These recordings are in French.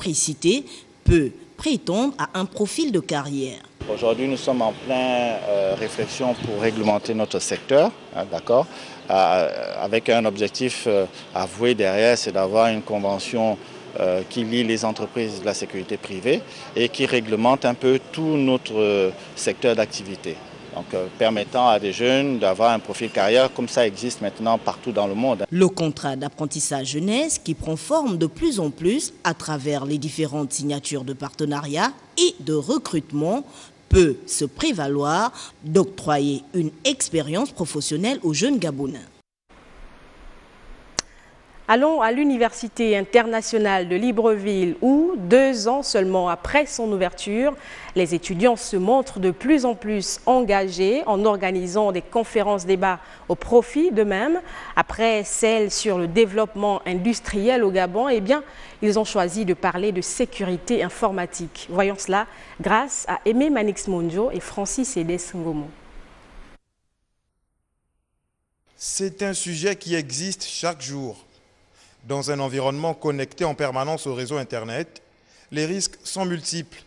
motricité peut prétendre à un profil de carrière. Aujourd'hui, nous sommes en pleine réflexion pour réglementer notre secteur, d'accord, avec un objectif avoué derrière, c'est d'avoir une convention qui lie les entreprises de la sécurité privée et qui réglemente un peu tout notre secteur d'activité. Donc, permettant à des jeunes d'avoir un profil carrière comme ça existe maintenant partout dans le monde. Le contrat d'apprentissage jeunesse qui prend forme de plus en plus à travers les différentes signatures de partenariat et de recrutement peut se prévaloir d'octroyer une expérience professionnelle aux jeunes Gabonais. Allons à l'Université internationale de Libreville où, 2 ans seulement après son ouverture, les étudiants se montrent de plus en plus engagés en organisant des conférences-débats au profit d'eux-mêmes. Après celles sur le développement industriel au Gabon, eh bien, ils ont choisi de parler de sécurité informatique. Voyons cela grâce à Aimé Manix Monjo et Francis Edes Ngomo. C'est un sujet qui existe chaque jour. Dans un environnement connecté en permanence au réseau Internet, les risques sont multiples.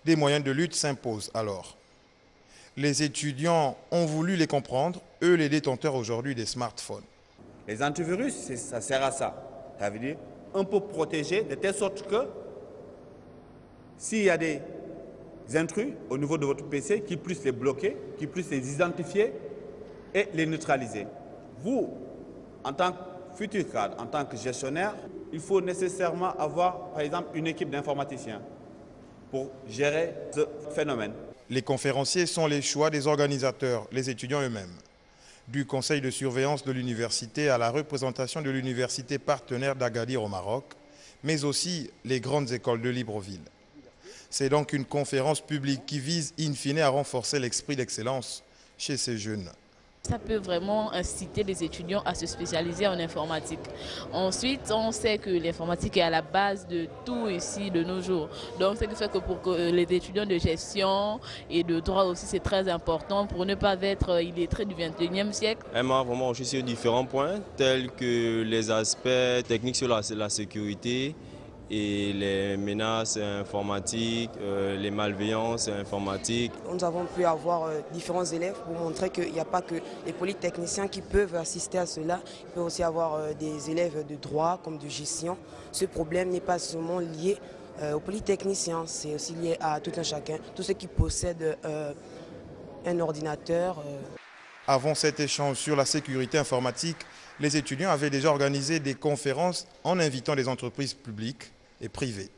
Des moyens de lutte s'imposent alors. Les étudiants ont voulu les comprendre, eux les détenteurs aujourd'hui des smartphones. Les antivirus, ça sert à ça. Ça veut dire un peu protéger de telle sorte que s'il y a des intrus au niveau de votre PC, qu'ils puissent les bloquer, qu'ils puissent les identifier et les neutraliser. Vous, en tant que futur cadre, en tant que gestionnaire, il faut nécessairement avoir, par exemple, une équipe d'informaticiens pour gérer ce phénomène. Les conférenciers sont les choix des organisateurs, les étudiants eux-mêmes. Du conseil de surveillance de l'université à la représentation de l'université partenaire d'Agadir au Maroc, mais aussi les grandes écoles de Libreville. C'est donc une conférence publique qui vise in fine à renforcer l'esprit d'excellence chez ces jeunes. Ça peut vraiment inciter les étudiants à se spécialiser en informatique. Ensuite, on sait que l'informatique est à la base de tout ici de nos jours. Donc, ce qui fait que pour les étudiants de gestion et de droit aussi, c'est très important pour ne pas être illettrés du 21e siècle. Elle m'a vraiment enrichi sur différents points, tels que les aspects techniques sur la sécurité, et les menaces informatiques, les malveillances informatiques. Nous avons pu avoir différents élèves pour montrer qu'il n'y a pas que les polytechniciens qui peuvent assister à cela. Il peut aussi avoir des élèves de droit comme de gestion. Ce problème n'est pas seulement lié aux polytechniciens, c'est aussi lié à tout un chacun, tous ceux qui possèdent un ordinateur. Avant cet échange sur la sécurité informatique, les étudiants avaient déjà organisé des conférences en invitant des entreprises publiques et privées.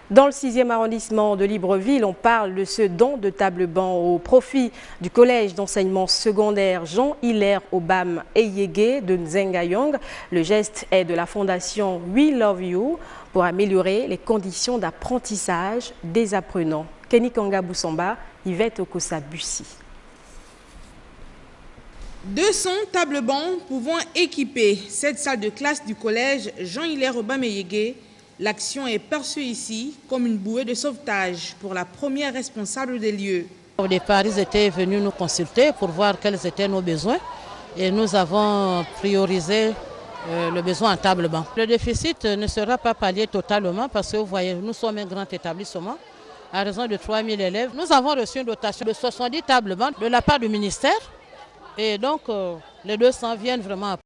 Dans le 6e arrondissement de Libreville, on parle de ce don de table-banc au profit du collège d'enseignement secondaire Jean-Hilaire Obam Eyege de Nzengayong. Le geste est de la fondation We Love You pour améliorer les conditions d'apprentissage des apprenants. Kenny Kanga Boussamba, Yvette Okosa-Bussi. 200 tables-bancs pouvant équiper cette salle de classe du collège Jean-Hilaire Obam Eyege. L'action est perçue ici comme une bouée de sauvetage pour la première responsable des lieux. Au départ, ils étaient venus nous consulter pour voir quels étaient nos besoins et nous avons priorisé le besoin en table-banc. Le déficit ne sera pas pallié totalement parce que vous voyez, nous sommes un grand établissement. À raison de 3000 élèves, nous avons reçu une dotation de 70 tables-bancs de la part du ministère. Et donc, les 200 viennent vraiment